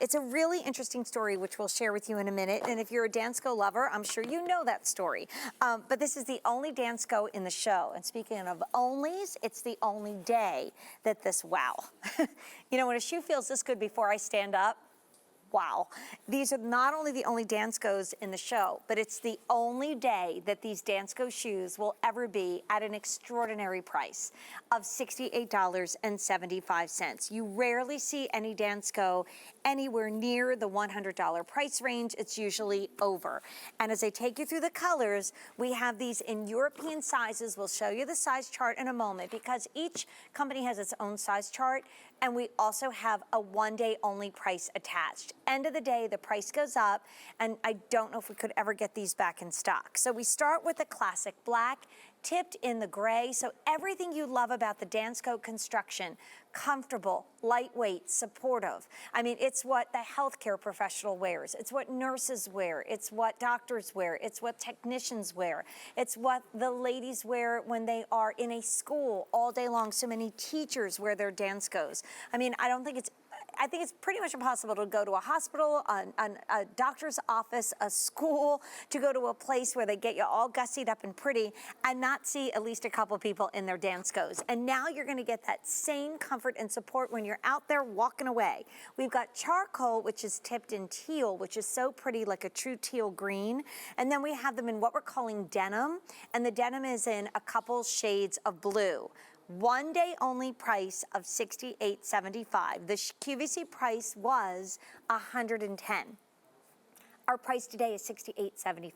It's a really interesting story, which we'll share with you in a minute. And if you're a Dansko lover, I'm sure you know that story. But this is the only Dansko in the show. And speaking of onlys, it's the only day that this, wow. You know, when a shoe feels this good before I stand up, wow. These are not only the only Danskos in the show, but it's the only day that these Dansko shoes will ever be at an extraordinary price of $68.75. You rarely see any Dansko anywhere near the $100 price range. It's usually over. And as I take you through the colors, we have these in European sizes. We'll show you the size chart in a moment because each company has its own size chart. And we also have a one-day only price attached. End of the day, the price goes up, and I don't know if we could ever get these back in stock. So we start with the classic black, tipped in the gray. So everything you love about the Dansko construction, comfortable, lightweight, supportive. I mean, it's what the healthcare professional wears. It's what nurses wear. It's what doctors wear. It's what technicians wear. It's what the ladies wear when they are in a school all day long. So many teachers wear their Danskos. I mean, I think it's pretty much impossible to go to a hospital, a doctor's office, a school, to go to a place where they get you all gussied up and pretty and not see at least a couple people in their Danskos. And now you're going to get that same comfort and support when you're out there walking away. We've got charcoal, which is tipped in teal, which is so pretty, like a true teal green. And then we have them in what we're calling denim. And the denim is in a couple shades of blue. One day only price of $68.75. The QVC price was $110. Our price today is $68.75.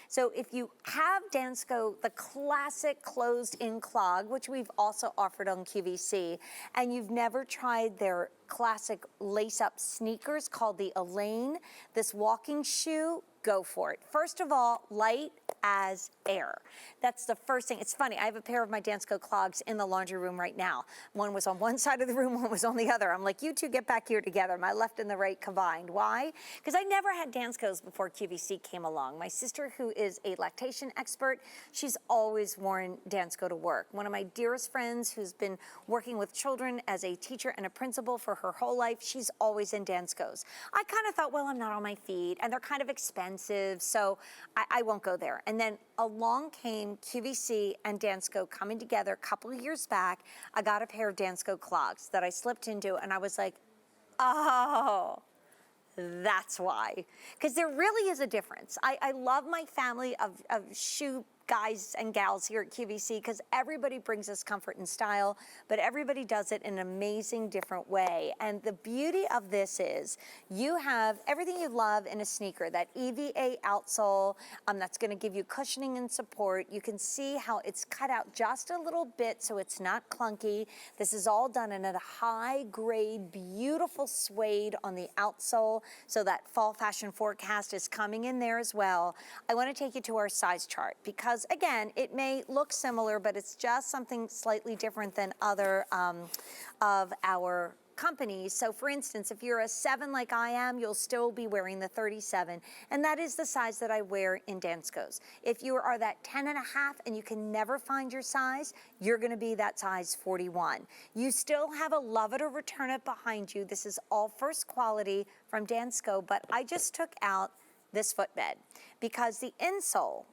So if you have Dansko, the classic closed-in clog, which we've also offered on QVC, and you've never tried their classic lace-up sneakers called the Elaine, this walking shoe, go for it. First of all, light as air. That's the first thing. It's funny, I have a pair of my Dansko clogs in the laundry room right now. One was on one side of the room, one was on the other. I'm like, you two get back here together, my left and the right combined. Why? Because I never had Danskos before QVC came along. My sister, who is a lactation expert, she's always worn Dansko to work. One of my dearest friends who's been working with children as a teacher and a principal for her whole life, she's always in Danskos. I kind of thought, well, I'm not on my feet, and they're kind of expensive, so I won't go there. And then along came QVC and Dansko coming together a couple of years back. I got a pair of Dansko clogs that I slipped into, and I was like, oh, that's why. Because there really is a difference. I love my family of shoe guys and gals here at QVC because everybody brings us comfort and style, but everybody does it in an amazing different way. And the beauty of this is you have everything you love in a sneaker, that EVA outsole that's going to give you cushioning and support. You can see how it's cut out just a little bit so it's not clunky. This is all done in a high grade, beautiful suede on the outsole, so that fall fashion forecast is coming in there as well. I want to take you to our size chart because again, it may look similar, but it's just something slightly different than other of our companies. So for instance, if you're a 7 like I am, you'll still be wearing the 37, and that is the size that I wear in Danskos. If you are that 10 and a half and you can never find your size, you're going to be that size 41. You still have a love it or return it behind you. This is all first quality from Dansko, but I just took out this footbed because the insole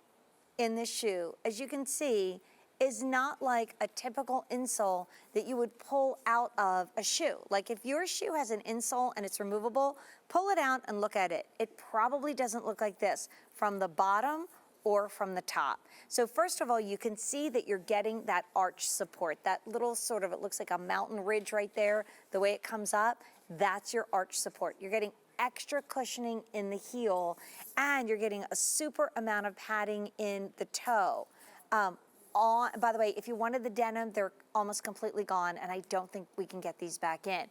in this shoe, as you can see, is not like a typical insole that you would pull out of a shoe. Like if your shoe has an insole and it's removable, pull it out and look at it. It probably doesn't look like this from the bottom or from the top. So first of all, you can see that you're getting that arch support, that little sort of, it looks like a mountain ridge right there, the way it comes up, that's your arch support. You're getting extra cushioning in the heel, and you're getting a super amount of padding in the toe. By the way, if you wanted the denim, they're almost completely gone, and I don't think we can get these back in.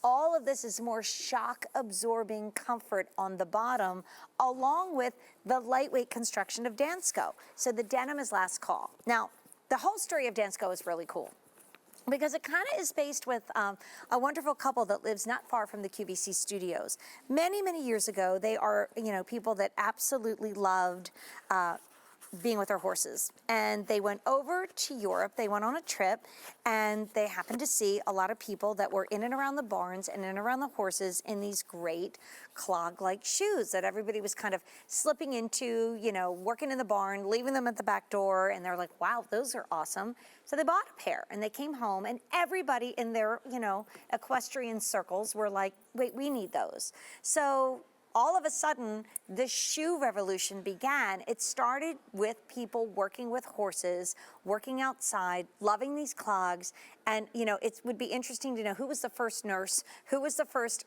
All of this is more shock-absorbing comfort on the bottom, along with the lightweight construction of Dansko. So the denim is last call. Now, the whole story of Dansko is really cool, because it kind of is based with a wonderful couple that lives not far from the QVC studios. Many, many years ago, they are, you know, people that absolutely loved being with their horses, and they went over to Europe. They went on a trip, and they happened to see a lot of people that were in and around the barns and in and around the horses in these great clog-like shoes that everybody was kind of slipping into, you know, working in the barn, leaving them at the back door, and they're like, wow, those are awesome. So they bought a pair, and they came home, and everybody in their, you know, equestrian circles were like, wait, we need those. So all of a sudden, the shoe revolution began. It started with people working with horses, working outside, loving these clogs. And, you know, it would be interesting to know who was the first nurse, who was the first,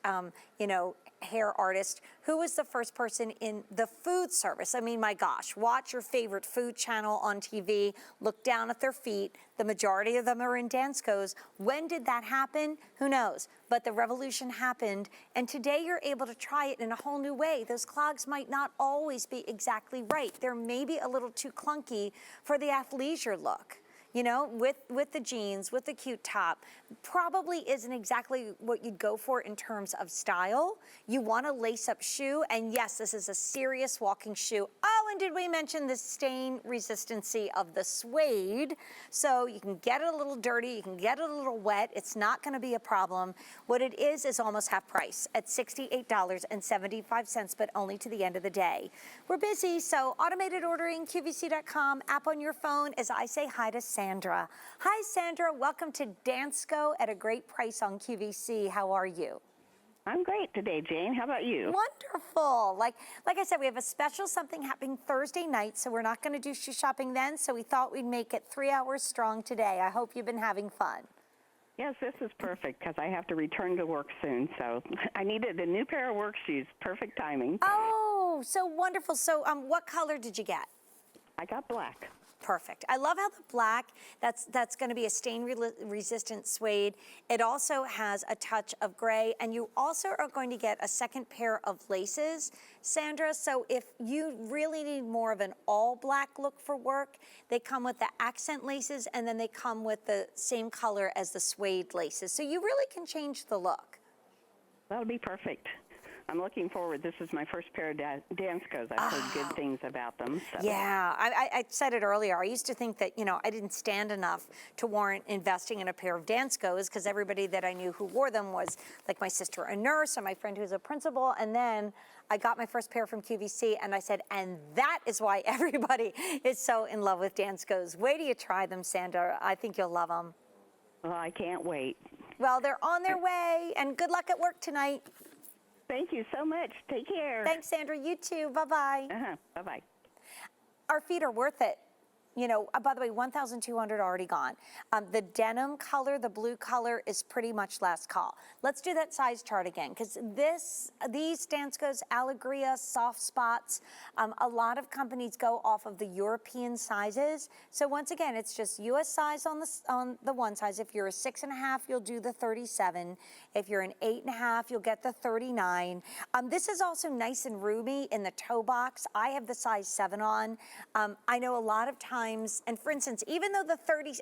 you know, hair artist, who was the first person in the food service. I mean, my gosh, watch your favorite food channel on TV, look down at their feet. The majority of them are in Danskos. When did that happen? Who knows? But the revolution happened, and today you're able to try it in a whole new way. Those clogs might not always be exactly right. They're maybe a little too clunky for the athleisure look. You know, with the jeans, with the cute top, probably isn't exactly what you'd go for in terms of style. You want a lace-up shoe, and yes, this is a serious walking shoe. Oh, and did we mention the stain resistancy of the suede? So you can get it a little dirty, you can get it a little wet. It's not going to be a problem. What it is almost half price at $68.75, but only to the end of the day. We're busy, so automated ordering, QVC.com, app on your phone, as I say hi to Sandra. Hi, Sandra. Welcome to Dansko at a great price on QVC. How are you? I'm great today, Jane. How about you? Wonderful. Like I said, we have a special something happening Thursday night, so we're not going to do shoe shopping then, so we thought we'd make it 3 hours strong today. I hope you've been having fun. Yes, this is perfect because I have to return to work soon, so I needed a new pair of work shoes. Perfect timing. Oh, so wonderful. So what color did you get? I got black. Perfect. I love how the black, that's going to be a stain-resistant suede. It also has a touch of gray, and you also are going to get a second pair of laces, Sandra. So if you really need more of an all-black look for work, they come with the accent laces, and then they come with the same color as the suede laces. So you really can change the look. That'll be perfect. I'm looking forward. This is my first pair of Danskos. I've heard good things about them. So. Yeah, I said it earlier. I used to think that, you know, I didn't stand enough to warrant investing in a pair of Danskos because everybody that I knew who wore them was like my sister, a nurse, or my friend who's a principal. And then I got my first pair from QVC, and I said, and that is why everybody is so in love with Danskos. Wait till you try them, Sandra. I think you'll love them. Well, I can't wait. Well, they're on their way, and good luck at work tonight. Thank you so much. Take care. Thanks, Sandra. You too. Bye-bye. Bye-bye. Our feet are worth it. You know, by the way, 1,200 already gone. The denim color, the blue color, is pretty much last call. Let's do that size chart again, because these Danskos, Allegria, soft spots, a lot of companies go off of the European sizes. So once again, it's just U.S. size on the one size. If you're a 6.5, you'll do the 37. If you're an 8.5, you'll get the 39. This is also nice and roomy in the toe box. I have the size 7 on. I know a lot of times, and for instance, even though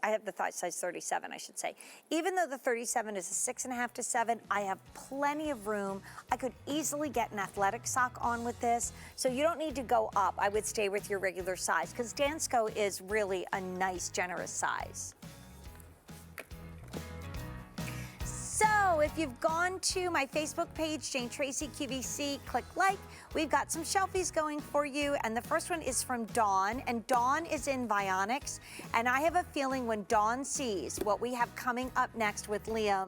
I have the size 37, I should say, even though the 37 is a 6.5 to 7, I have plenty of room. I could easily get an athletic sock on with this, so you don't need to go up. I would stay with your regular size, because Dansko is really a nice, generous size. So if you've gone to my Facebook page, Jane Tracy QVC, click like. We've got some shelfies going for you, and the first one is from Dawn, and Dawn is in Vionics, and I have a feeling when Dawn sees what we have coming up next with Liam,